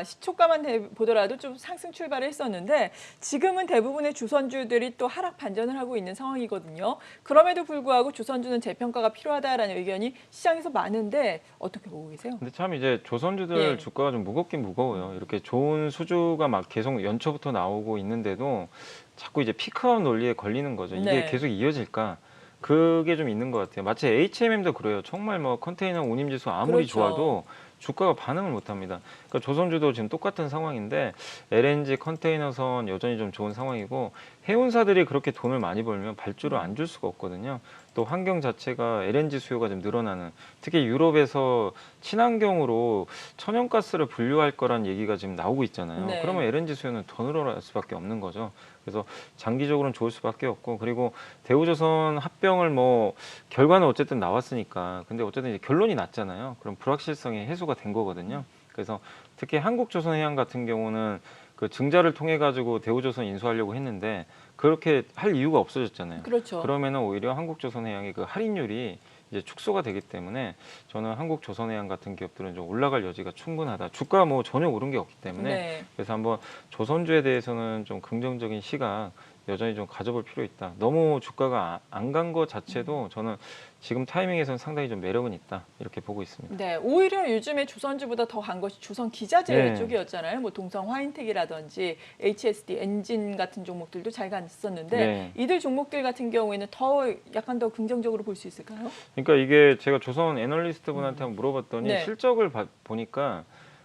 S1: 시초가만 보더라도 좀 상승 출발을 했었는데 지금은 대부분의 조선주들이 또 하락 반전을 하고 있는 상황이거든요. 그럼에도 불구하고 조선주는 재평가가 필요하다라는 의견이 시장에서 많은데 어떻게 보고 계세요?
S2: 근데 참 이제 조선주들
S1: 예.
S2: 주가가 좀 무겁긴 무거워요. 이렇게 좋은 수주가 막 계속 연초부터 나오고 있는데도 자꾸 이제 피크아웃 논리에 걸리는 거죠. 이게
S1: 네.
S2: 계속 이어질까? 그게 좀 있는 것 같아요. 마치 HMM도 그래요. 정말 뭐 컨테이너 운임지수 아무리
S1: 그렇죠.
S2: 좋아도 주가가 반응을 못합니다. 그러니까 조선주도 지금 똑같은 상황인데 LNG 컨테이너선 여전히 좀 좋은 상황이고 해운사들이 그렇게 돈을 많이 벌면 발주를 안 줄 수가 없거든요. 또 환경 자체가 LNG 수요가 좀 늘어나는 특히 유럽에서 친환경으로 천연가스를 분류할 거란 얘기가 지금 나오고 있잖아요.
S1: 네.
S2: 그러면 LNG 수요는 더 늘어날 수밖에 없는 거죠. 그래서 장기적으로는 좋을 수밖에 없고 그리고 대우조선 합병을 뭐 결과는 어쨌든 나왔으니까 근데 어쨌든 이제 결론이 났잖아요. 그럼 불확실성이 해소가 된 거거든요. 그래서 특히 한국조선해양 같은 경우는 그 증자를 통해 가지고 대우조선 인수하려고 했는데 그렇게 할 이유가 없어졌잖아요.
S1: 그렇죠.
S2: 그러면은 오히려 한국조선해양의 그 할인율이 이제 축소가 되기 때문에 저는 한국조선해양 같은 기업들은 좀 올라갈 여지가 충분하다. 주가 뭐 전혀 오른 게 없기 때문에
S1: 네.
S2: 그래서 한번 조선주에 대해서는 좀 긍정적인 시각 여전히 좀 가져볼 필요 있다. 너무 주가가 안 간 것 자체도 저는 지금 타이밍에서는 상당히 좀 매력은 있다. 이렇게 보고 있습니다.
S1: 네, 오히려 요즘에 조선주보다 더 간 것이 조선 기자재
S2: 네.
S1: 쪽이었잖아요. 뭐 동성 화인텍이라든지 HSD 엔진 같은 종목들도 잘 갔었는데
S2: 네.
S1: 이들 종목들 같은 경우에는 더 약간 더 긍정적으로 볼 수 있을까요?
S2: 그러니까 이게 제가 조선 애널리스트 분한테 한번 물어봤더니
S1: 네.
S2: 실적을 보니까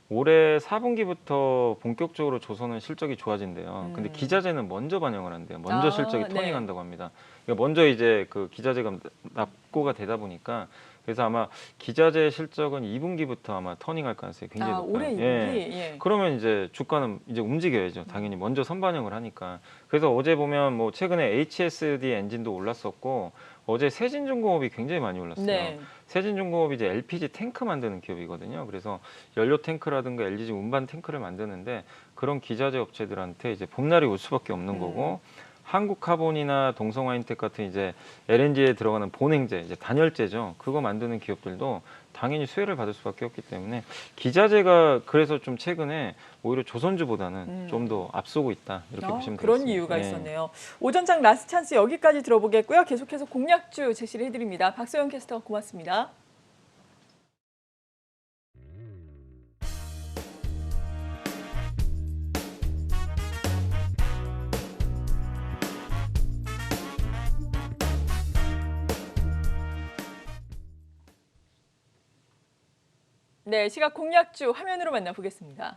S2: 올해 4분기부터 본격적으로 조선은 실적이 좋아진대요. 근데 기자재는 먼저 반영을 한대요. 먼저 실적이
S1: 네.
S2: 터닝한다고 합니다. 그러니까 먼저 이제 그 기자재가 납고가 되다 보니까 그래서 아마 기자재 실적은 2분기부터 아마 터닝할 가능성이 굉장히 높아요.
S1: 올해 2분기? 예.
S2: 그러면 이제 주가는 이제 움직여야죠. 당연히 먼저 선반영을 하니까. 그래서 어제 보면 뭐 최근에 HSD 엔진도 올랐었고 어제 세진중공업이 굉장히 많이 올랐어요.
S1: 네.
S2: 세진중공업이 이제 LPG 탱크 만드는 기업이거든요. 그래서 연료 탱크라든가 LG 운반 탱크를 만드는데 그런 기자재 업체들한테 이제 봄날이 올 수밖에 없는 거고 한국카본이나 동성화인텍 같은 이제 LNG에 들어가는 본행제, 이제 단열재죠. 그거 만드는 기업들도 당연히 수혜를 받을 수밖에 없기 때문에 기자재가 그래서 좀 최근에 오히려 조선주보다는 좀 더 앞서고 있다 이렇게 보시면 되겠습니다.
S1: 그런 이유가
S2: 네.
S1: 있었네요. 오전장 라스트 찬스 여기까지 들어보겠고요. 계속해서 공략주 제시를 해드립니다. 박소영 캐스터 고맙습니다. 네, 시각 공략주 화면으로 만나보겠습니다.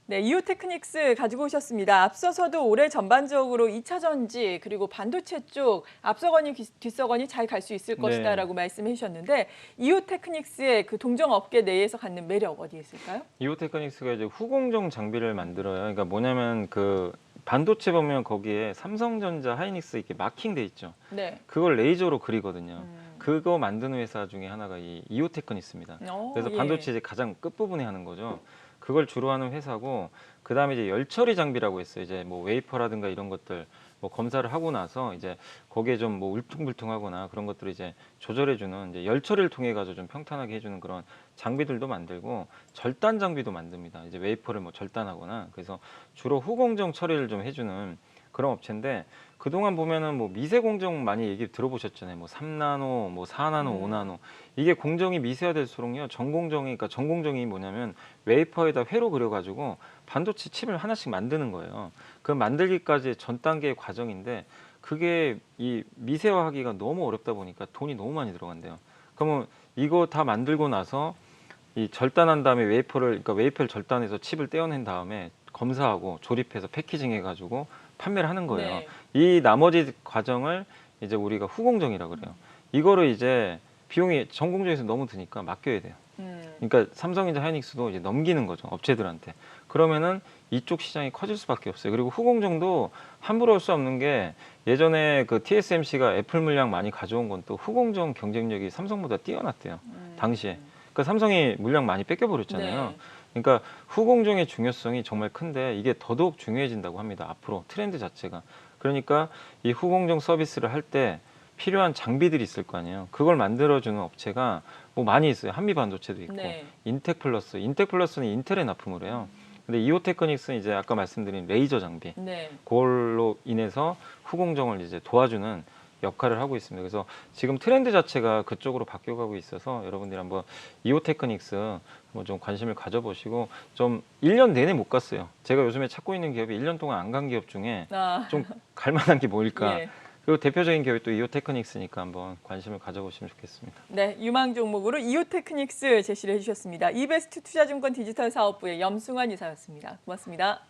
S1: 네, 이오테크닉스 가지고 오셨습니다. 앞서서도 올해 전반적으로 2차 전지 그리고 반도체 쪽 앞서거니 뒤서거니 잘 갈 수 있을
S2: 네.
S1: 것이다라고 말씀해 주셨는데 이오테크닉스의 그 동종 업계 내에서 갖는 매력 어디에 있을까요?
S2: 이오테크닉스가 이제 후공정 장비를 만들어요. 그러니까 뭐냐면 그 반도체 보면 거기에 삼성전자, 하이닉스 이렇게 마킹돼 있죠.
S1: 네.
S2: 그걸 레이저로 그리거든요. 그거 만드는 회사 중에 하나가 이 이오테크닉스입니다. 그래서
S1: 예.
S2: 반도체 이제 가장 끝부분에 하는 거죠. 그걸 주로 하는 회사고 그다음에 이제 열처리 장비라고 했어요. 이제 뭐 웨이퍼라든가 이런 것들 뭐 검사를 하고 나서 이제 거기에 좀 뭐 울퉁불퉁하거나 그런 것들을 이제 조절해주는 이제 열처리를 통해 가지고 좀 평탄하게 해주는 그런 장비들도 만들고 절단 장비도 만듭니다. 이제 웨이퍼를 뭐 절단하거나 그래서 주로 후공정 처리를 좀 해주는 그런 업체인데 그동안 보면은 뭐 미세 공정 많이 얘기 들어보셨잖아요. 뭐 3나노, 뭐 4나노, 5나노. 이게 공정이 미세화될수록요. 전공정이 그러니까 전공정이 뭐냐면 웨이퍼에다 회로 그려 가지고 반도체 칩을 하나씩 만드는 거예요. 그 만들기까지 전 단계의 과정인데 그게 이 미세화하기가 너무 어렵다 보니까 돈이 너무 많이 들어간대요. 그러면 이거 다 만들고 나서 이 절단한 다음에 그러니까 웨이퍼를 절단해서 칩을 떼어낸 다음에 검사하고 조립해서 패키징 해가지고 판매를 하는 거예요.
S1: 네.
S2: 이 나머지 과정을 이제 우리가 후공정이라고 그래요. 이거를 이제 비용이 전공정에서 너무 드니까 맡겨야 돼요. 그러니까 삼성이나 하이닉스도 이제 넘기는 거죠, 업체들한테. 그러면은 이쪽 시장이 커질 수밖에 없어요. 그리고 후공정도 함부로 할 수 없는 게 예전에 그 TSMC가 애플 물량 많이 가져온 건 또 후공정 경쟁력이 삼성보다 뛰어났대요. 당시에. 그러니까 삼성이 물량 많이 뺏겨버렸잖아요.
S1: 네.
S2: 그러니까 후공정의 중요성이 정말 큰데 이게 더더욱 중요해진다고 합니다. 앞으로 트렌드 자체가. 그러니까 이 후공정 서비스를 할 때 필요한 장비들이 있을 거 아니에요. 그걸 만들어주는 업체가 뭐 많이 있어요. 한미반도체도 있고
S1: 네.
S2: 인텍플러스는 인텔에 납품을 해요. 근데 이오테크닉스는 이제 아까 말씀드린 레이저 장비
S1: 네.
S2: 그걸로 인해서 후공정을 이제 도와주는 역할을 하고 있습니다. 그래서 지금 트렌드 자체가 그쪽으로 바뀌어가고 있어서 여러분들이 한번 이오테크닉스 한번 좀 관심을 가져보시고 좀 1년 내내 못 갔어요. 제가 요즘에 찾고 있는 기업이 1년 동안 안 간 기업 중에 좀 갈만한 게 뭐일까?
S1: 예.
S2: 그리고 대표적인 기업이 또 이오테크닉스니까 한번 관심을 가져보시면 좋겠습니다.
S1: 네, 유망 종목으로 이오테크닉스 제시를 해주셨습니다. 이베스트 투자증권 디지털 사업부의 염승환 이사였습니다. 고맙습니다.